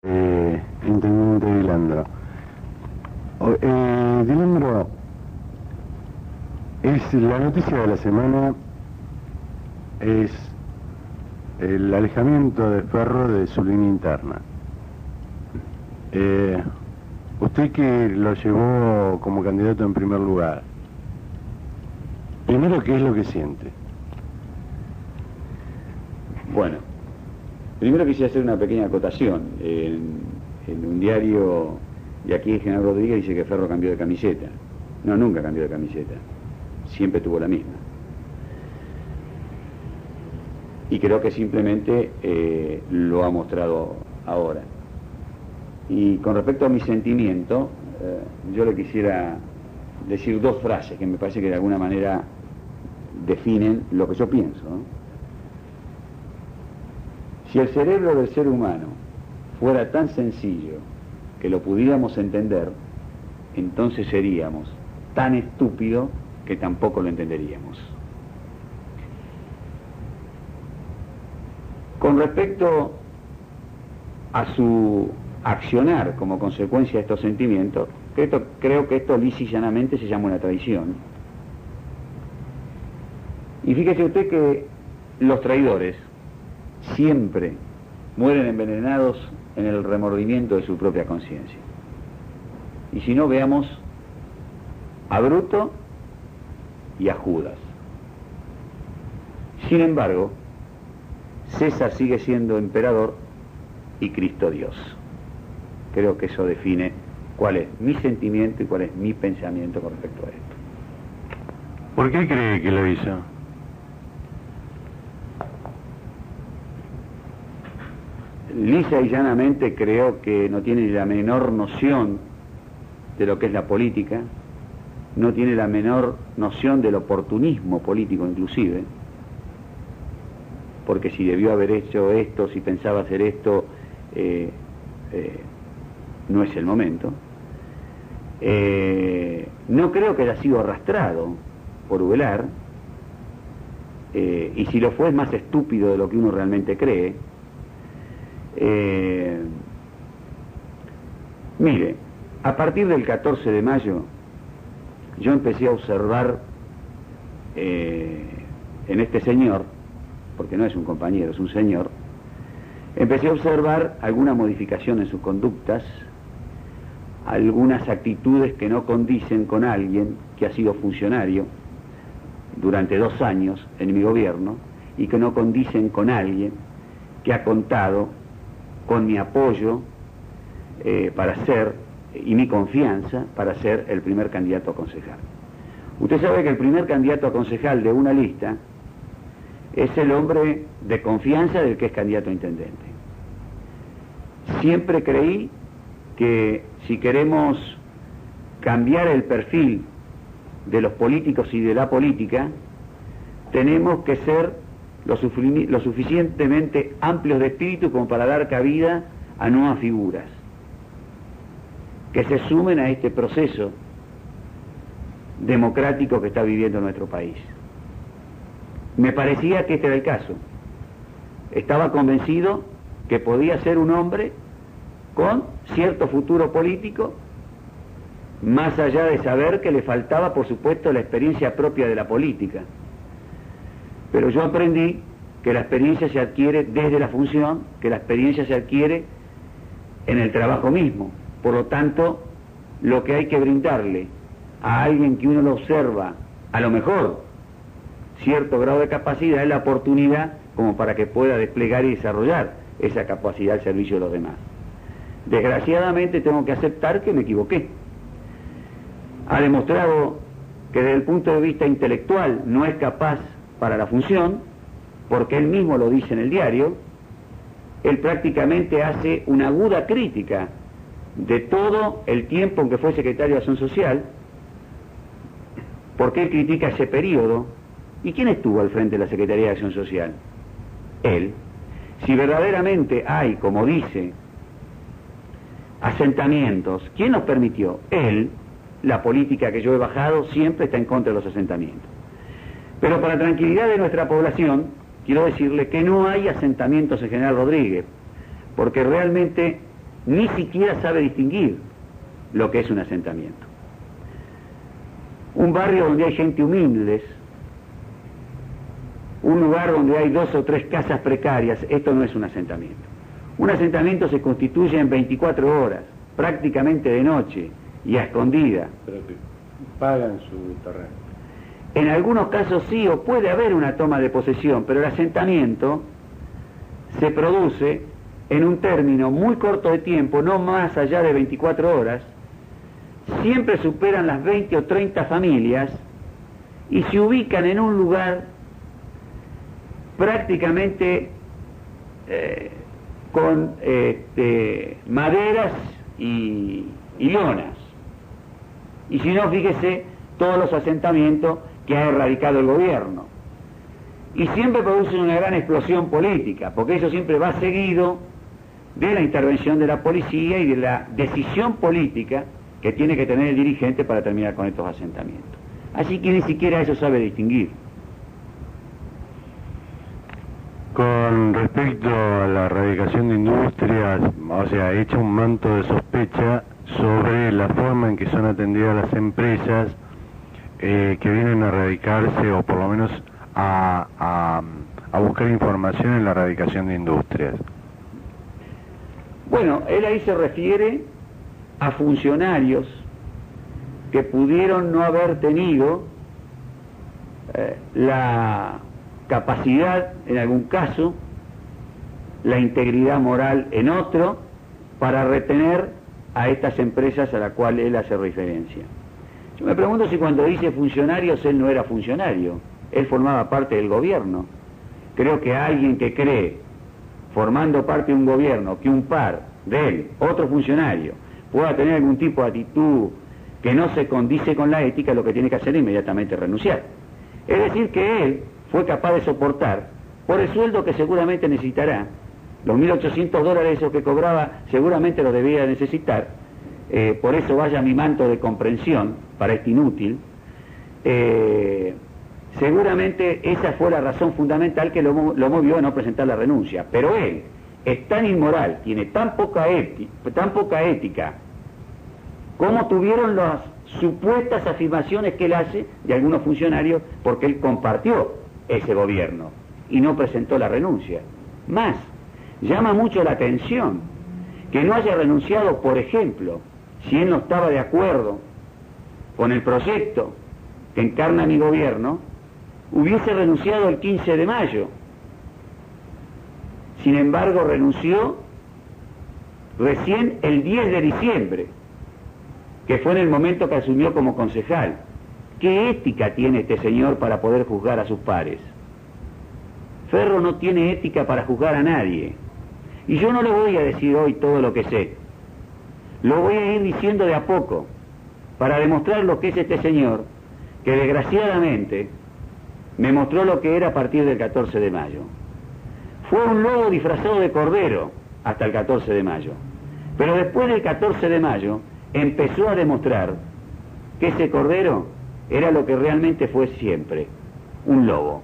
Intendente Dilandro. Dilandro, es la noticia de la semana es el alejamiento de Ferro de su línea interna. Usted que lo llevó como candidato en primer lugar, primero, ¿qué es lo que siente? Bueno, primero quisiera hacer una pequeña acotación. En un diario de aquí, General Rodríguez dice que Ferro cambió de camiseta. No, nunca cambió de camiseta. Siempre tuvo la misma. Y creo que simplemente lo ha mostrado ahora. Y con respecto a mi sentimiento, yo le quisiera decir dos frases que me parece que de alguna manera definen lo que yo pienso, ¿no? Si el cerebro del ser humano fuera tan sencillo que lo pudiéramos entender, entonces seríamos tan estúpidos que tampoco lo entenderíamos. Con respecto a su accionar como consecuencia de estos sentimientos, creo que esto lisa y llanamente se llama una traición. Y fíjese usted que los traidores siempre mueren envenenados en el remordimiento de su propia conciencia. Y si no, veamos a Bruto y a Judas. Sin embargo, César sigue siendo emperador y Cristo Dios. Creo que eso define cuál es mi sentimiento y cuál es mi pensamiento con respecto a esto. ¿Por qué cree que lo hizo? Lisa y llanamente creo que no tiene la menor noción de lo que es la política, no tiene la menor noción del oportunismo político inclusive, porque si debió haber hecho esto, si pensaba hacer esto, no es el momento. No creo que haya sido arrastrado por Ubelar, y si lo fue es más estúpido de lo que uno realmente cree. Mire, a partir del 14 de mayo yo empecé a observar en este señor, porque no es un compañero, es un señor, empecé a observar alguna modificación en sus conductas, algunas actitudes que no condicen con alguien que ha sido funcionario durante 2 años en mi gobierno y que no condicen con alguien que ha contado con mi apoyo para ser, y mi confianza para ser el primer candidato a concejal. Usted sabe que el primer candidato a concejal de una lista es el hombre de confianza del que es candidato a intendente. Siempre creí que si queremos cambiar el perfil de los políticos y de la política, tenemos que ser lo suficientemente amplios de espíritu como para dar cabida a nuevas figuras que se sumen a este proceso democrático que está viviendo nuestro país. Me parecía que este era el caso. Estaba convencido que podía ser un hombre con cierto futuro político, más allá de saber que le faltaba, por supuesto, la experiencia propia de la política. Pero yo aprendí que la experiencia se adquiere desde la función, que la experiencia se adquiere en el trabajo mismo. Por lo tanto, lo que hay que brindarle a alguien que uno lo observa, a lo mejor, cierto grado de capacidad, es la oportunidad como para que pueda desplegar y desarrollar esa capacidad al servicio de los demás. Desgraciadamente tengo que aceptar que me equivoqué. Ha demostrado que desde el punto de vista intelectual no es capaz para la función, porque él mismo lo dice en el diario. Él prácticamente hace una aguda crítica de todo el tiempo en que fue secretario de Acción Social, porque él critica ese periodo. ¿Y quién estuvo al frente de la Secretaría de Acción Social? Él. Si verdaderamente hay, como dice, asentamientos, ¿quién los permitió? Él. La política que yo he bajado siempre está en contra de los asentamientos. Pero para tranquilidad de nuestra población, quiero decirle que no hay asentamientos en General Rodríguez, porque realmente ni siquiera sabe distinguir lo que es un asentamiento. Un barrio donde hay gente humilde, un lugar donde hay 2 o 3 casas precarias, esto no es un asentamiento. Un asentamiento se constituye en 24 horas, prácticamente de noche y a escondida. Pero que pagan su terreno. En algunos casos sí, o puede haber una toma de posesión, pero el asentamiento se produce en un término muy corto de tiempo, no más allá de 24 horas, siempre superan las 20 o 30 familias y se ubican en un lugar prácticamente con maderas y lonas. Y si no, fíjese todos los asentamientos que ha erradicado el gobierno. Y siempre producen una gran explosión política, porque eso siempre va seguido de la intervención de la policía y de la decisión política que tiene que tener el dirigente para terminar con estos asentamientos. Así que ni siquiera eso sabe distinguir. Con respecto a la erradicación de industrias, o sea, echa un manto de sospecha sobre la forma en que son atendidas las empresas que vienen a erradicarse, o por lo menos a buscar información en la erradicación de industrias. Bueno, él ahí se refiere a funcionarios que pudieron no haber tenido la capacidad en algún caso, la integridad moral en otro, para retener a estas empresas a las cuales él hace referencia. Yo me pregunto si cuando dice funcionarios él no era funcionario, él formaba parte del gobierno. Creo que alguien que cree, formando parte de un gobierno, que un par de él, otro funcionario, pueda tener algún tipo de actitud que no se condice con la ética, lo que tiene que hacer es inmediatamente renunciar. Es decir, que él fue capaz de soportar, por el sueldo que seguramente necesitará, los $1.800 esos que cobraba seguramente los debía necesitar, por eso vaya mi manto de comprensión para este inútil, seguramente esa fue la razón fundamental que lo movió a no presentar la renuncia. Pero él es tan inmoral, tiene tan poca ética, como tuvieron las supuestas afirmaciones que él hace de algunos funcionarios, porque él compartió ese gobierno y no presentó la renuncia. Más, llama mucho la atención que no haya renunciado, por ejemplo, si él no estaba de acuerdo con el proyecto que encarna mi gobierno, hubiese renunciado el 15 de mayo. Sin embargo, renunció recién el 10 de diciembre, que fue en el momento que asumió como concejal. ¿Qué ética tiene este señor para poder juzgar a sus pares? Ferro no tiene ética para juzgar a nadie. Y yo no le voy a decir hoy todo lo que sé. Lo voy a ir diciendo de a poco, para demostrar lo que es este señor, que desgraciadamente me mostró lo que era a partir del 14 de mayo. Fue un lobo disfrazado de cordero hasta el 14 de mayo. Pero después del 14 de mayo empezó a demostrar que ese cordero era lo que realmente fue siempre, un lobo.